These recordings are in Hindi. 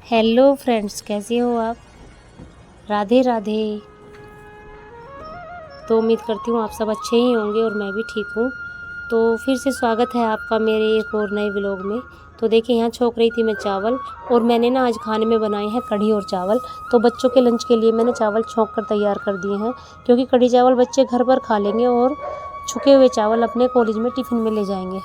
हेलो फ्रेंड्स, कैसे हो आप? राधे राधे। तो उम्मीद करती हूँ आप सब अच्छे ही होंगे और मैं भी ठीक हूँ। तो फिर से स्वागत है आपका मेरे एक और नए व्लॉग में। तो देखिए, यहाँ छोंक रही थी मैं चावल, और मैंने ना आज खाने में बनाए हैं कढ़ी और चावल। तो बच्चों के लंच के लिए मैंने चावल छोंक कर तैयार कर दिए हैं, क्योंकि कढ़ी चावल बच्चे घर पर खा लेंगे और छुके हुए चावल अपने कॉलेज में टिफ़िन में ले जाएंगे।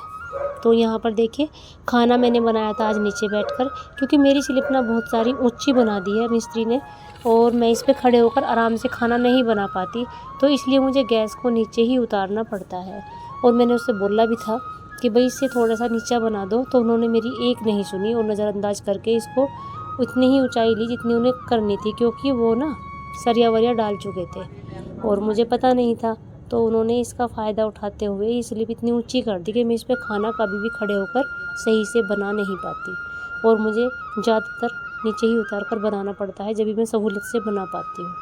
तो यहाँ पर देखिए, खाना मैंने बनाया था आज नीचे बैठकर, क्योंकि मेरी स्लिप ना बहुत सारी ऊंची बना दी है मिस्त्री ने, और मैं इस पे खड़े होकर आराम से खाना नहीं बना पाती। तो इसलिए मुझे गैस को नीचे ही उतारना पड़ता है। और मैंने उससे बोला भी था कि भाई इससे थोड़ा सा नीचा बना दो, तो उन्होंने मेरी एक नहीं सुनी और नज़रअंदाज करके इसको उतनी ही ऊंचाई ली जितनी उन्हें करनी थी, क्योंकि वो ना सरिया वरिया डाल चुके थे और मुझे पता नहीं था। तो उन्होंने इसका फ़ायदा उठाते हुए ये स्लिप इतनी ऊंची कर दी कि मैं इस पर खाना कभी भी खड़े होकर सही से बना नहीं पाती, और मुझे ज़्यादातर नीचे ही उतार कर बनाना पड़ता है, जब भी मैं सहूलियत से बना पाती हूँ।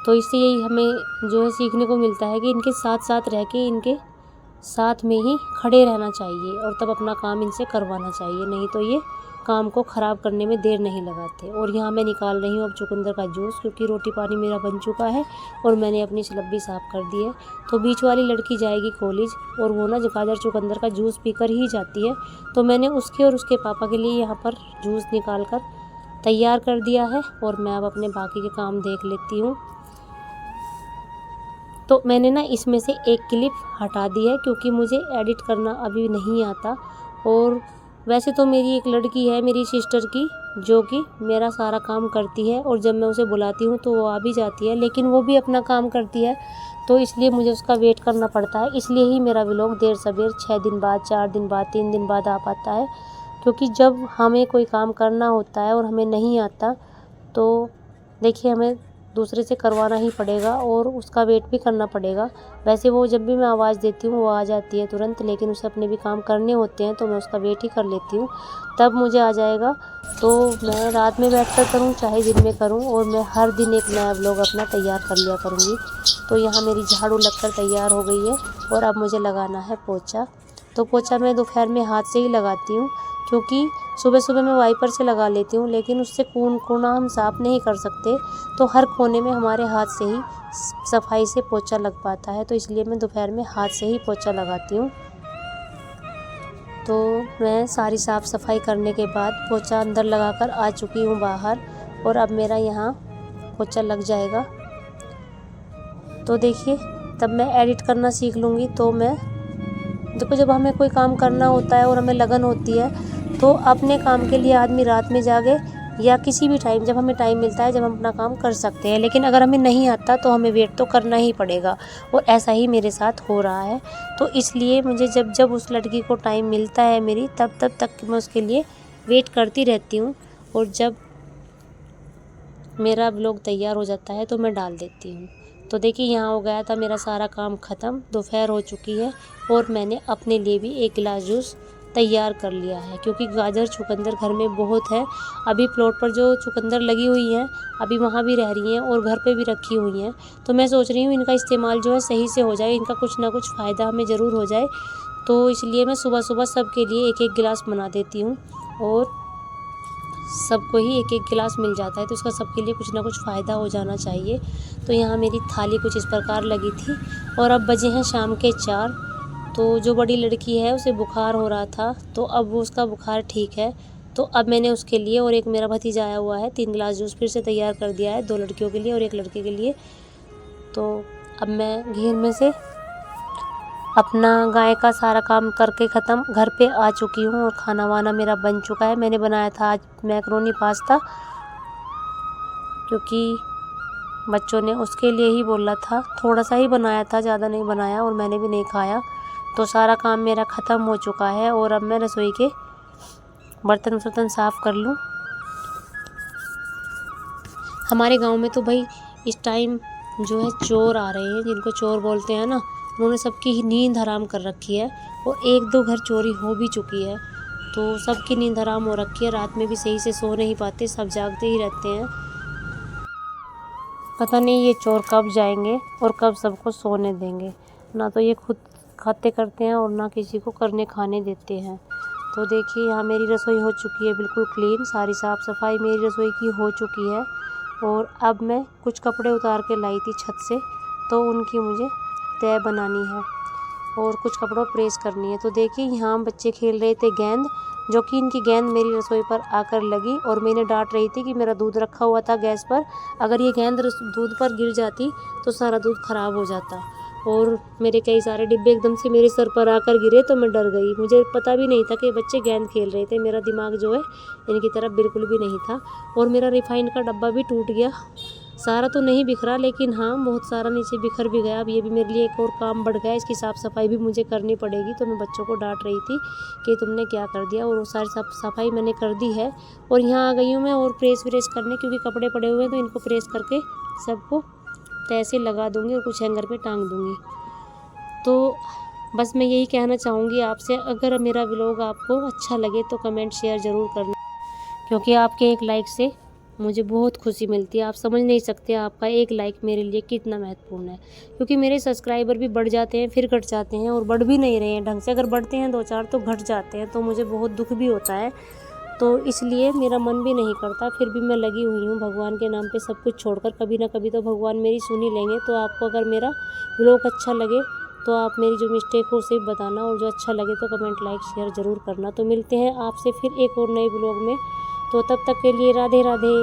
तो इससे यही हमें जो है सीखने को मिलता है कि इनके साथ साथ रह के इनके साथ में ही खड़े रहना चाहिए और तब अपना काम इनसे करवाना चाहिए, नहीं तो ये काम को ख़राब करने में देर नहीं लगाते। और यहाँ मैं निकाल रही हूँ अब चुकंदर का जूस, क्योंकि रोटी पानी मेरा बन चुका है और मैंने अपनी स्लब भी साफ़ कर दी है। तो बीच वाली लड़की जाएगी कॉलेज, और वो ना गाजर चुकंदर का जूस पीकर ही जाती है। तो मैंने उसके और उसके पापा के लिए यहाँ पर जूस निकाल कर तैयार कर दिया है, और मैं अब अपने बाकी के काम देख लेती हूँ। तो मैंने ना इसमें से एक क्लिप हटा दी है, क्योंकि मुझे एडिट करना अभी नहीं आता। और वैसे तो मेरी एक लड़की है मेरी सिस्टर की, जो कि मेरा सारा काम करती है, और जब मैं उसे बुलाती हूँ तो वो आ भी जाती है, लेकिन वो भी अपना काम करती है। तो इसलिए मुझे उसका वेट करना पड़ता है, इसलिए ही मेरा व्लॉग देर सबेर 6 दिन बाद, 4 दिन बाद, 3 दिन बाद आ पाता है। क्योंकि जब हमें कोई काम करना होता है और हमें नहीं आता, तो देखिए हमें दूसरे से करवाना ही पड़ेगा और उसका वेट भी करना पड़ेगा। वैसे वो जब भी मैं आवाज़ देती हूँ वो आ जाती है तुरंत, लेकिन उसे अपने भी काम करने होते हैं, तो मैं उसका वेट ही कर लेती हूँ, तब मुझे आ जाएगा। तो मैं रात में बैठकर करूँ चाहे दिन में करूँ, और मैं हर दिन एक नया व्लॉग अपना तैयार कर लिया करूँगी। तो यहाँ मेरी झाड़ू लगकर तैयार हो गई है, और अब मुझे लगाना है पोछा। तो पोछा मैं दोपहर में हाथ से ही लगाती हूँ, क्योंकि सुबह सुबह मैं वाइपर से लगा लेती हूँ, लेकिन उससे कोना हम साफ़ नहीं कर सकते। तो हर कोने में हमारे हाथ से ही सफाई से पोछा लग पाता है, तो इसलिए मैं दोपहर में हाथ से ही पोछा लगाती हूँ। तो मैं सारी साफ़ सफाई करने के बाद पोछा अंदर लगाकर आ चुकी हूँ बाहर, और अब मेरा यहाँ पोछा लग जाएगा। तो देखिए, तब मैं एडिट करना सीख लूँगी। तो मैं देखो, जब हमें कोई काम करना होता है और हमें लगन होती है, तो अपने काम के लिए आदमी रात में जागे या किसी भी टाइम, जब हमें टाइम मिलता है, जब हम अपना काम कर सकते हैं। लेकिन अगर हमें नहीं आता तो हमें वेट तो करना ही पड़ेगा, और ऐसा ही मेरे साथ हो रहा है। तो इसलिए मुझे जब जब उस लड़की को टाइम मिलता है मेरी, तब तब तक मैं उसके लिए वेट करती रहती हूँ, और जब मेरा व्लॉग तैयार हो जाता है तो मैं डाल देती हूँ। तो देखिए, यहाँ हो गया था मेरा सारा काम ख़त्म, दोपहर हो चुकी है, और मैंने अपने लिए भी एक गिलास जूस तैयार कर लिया है, क्योंकि गाजर चुकंदर घर में बहुत है। अभी प्लॉट पर जो चुकंदर लगी हुई हैं, अभी वहाँ भी रह रही हैं और घर पे भी रखी हुई हैं। तो मैं सोच रही हूँ इनका इस्तेमाल जो है सही से हो जाए, इनका कुछ ना कुछ फ़ायदा हमें ज़रूर हो जाए। तो इसलिए मैं सुबह सुबह सबके लिए एक एक गिलास बना देती हूँ, और सबको ही एक एक गिलास मिल जाता है, तो इसका सबके लिए कुछ ना कुछ फ़ायदा हो जाना चाहिए। तो यहाँ मेरी थाली कुछ इस प्रकार लगी थी, और अब बजे हैं शाम के 4। तो जो बड़ी लड़की है उसे बुखार हो रहा था, तो अब वो उसका बुखार ठीक है। तो अब मैंने उसके लिए, और एक मेरा भतीजा आया हुआ है, 3 गिलास जूस फिर से तैयार कर दिया है, 2 लड़कियों के लिए और 1 लड़के के लिए। तो अब मैं घेर में से अपना गाय का सारा काम करके ख़त्म घर पे आ चुकी हूँ, और खाना वाना मेरा बन चुका है। मैंने बनाया था आज मैक्रोनी पास्ता, क्योंकि बच्चों ने उसके लिए ही बोला था। थोड़ा सा ही बनाया था, ज़्यादा नहीं बनाया, और मैंने भी नहीं खाया। तो सारा काम मेरा ख़त्म हो चुका है, और अब मैं रसोई के बर्तन वर्तन साफ़ कर लूँ। हमारे गांव में तो भाई इस टाइम जो है चोर आ रहे हैं, जिनको चोर बोलते हैं ना, उन्होंने सबकी ही नींद हराम कर रखी है, और 1-2 घर चोरी हो भी चुकी है। तो सबकी नींद हराम हो रखी है, रात में भी सही से सो नहीं पाते, सब जागते ही रहते हैं। पता नहीं ये चोर कब जाएंगे और कब सबको सोने देंगे। ना तो ये खुद खाते करते हैं और ना किसी को करने खाने देते हैं। तो देखिए यहाँ मेरी रसोई हो चुकी है बिल्कुल क्लीन, सारी साफ़ सफाई मेरी रसोई की हो चुकी है। और अब मैं कुछ कपड़े उतार के लाई थी छत से, तो उनकी मुझे तह बनानी है और कुछ कपड़ों प्रेस करनी है। तो देखिए यहाँ बच्चे खेल रहे थे गेंद, जो कि इनकी गेंद मेरी रसोई पर आकर लगी और मैंने डांट रही थी कि मेरा दूध रखा हुआ था गैस पर, अगर ये गेंद दूध पर गिर जाती तो सारा दूध ख़राब हो जाता। और मेरे कई सारे डिब्बे एकदम से मेरे सर पर आकर गिरे तो मैं डर गई। मुझे पता भी नहीं था कि बच्चे गेंद खेल रहे थे, मेरा दिमाग जो है इनकी तरफ बिल्कुल भी नहीं था। और मेरा रिफाइंड का डब्बा भी टूट गया, सारा तो नहीं बिखरा लेकिन हाँ बहुत सारा नीचे बिखर भी गया। अब ये भी मेरे लिए एक और काम बढ़ गया, इसकी साफ़ सफाई भी मुझे करनी पड़ेगी। तो मैं बच्चों को डांट रही थी कि तुमने क्या कर दिया, और वो सारी साफ सफाई मैंने कर दी है। और यहाँ आ गई हूँ मैं और प्रेस व्रेस करने, क्योंकि कपड़े पड़े हुए हैं तो इनको प्रेस करके सबको तैसे लगा दूँगी और कुछ हैंगर पे टांग दूँगी। तो बस मैं यही कहना चाहूँगी आपसे, अगर मेरा व्लॉग आपको अच्छा लगे तो कमेंट शेयर ज़रूर करना, क्योंकि आपके एक लाइक से मुझे बहुत खुशी मिलती है। आप समझ नहीं सकते आपका एक लाइक मेरे लिए कितना महत्वपूर्ण है, क्योंकि मेरे सब्सक्राइबर भी बढ़ जाते हैं फिर घट जाते हैं, और बढ़ भी नहीं रहे हैं ढंग से। अगर बढ़ते हैं 2-4 तो घट जाते हैं, तो मुझे बहुत दुख भी होता है। तो इसलिए मेरा मन भी नहीं करता, फिर भी मैं लगी हुई हूँ भगवान के नाम पे सब कुछ छोड़कर। कभी ना कभी तो भगवान मेरी सुन ही लेंगे। तो आपको अगर मेरा व्लॉग अच्छा लगे तो आप मेरी जो मिस्टेक हो उसे बताना, और जो अच्छा लगे तो कमेंट लाइक शेयर ज़रूर करना। तो मिलते हैं आपसे फिर एक और नए व्लॉग में, तो तब तक के लिए राधे राधे।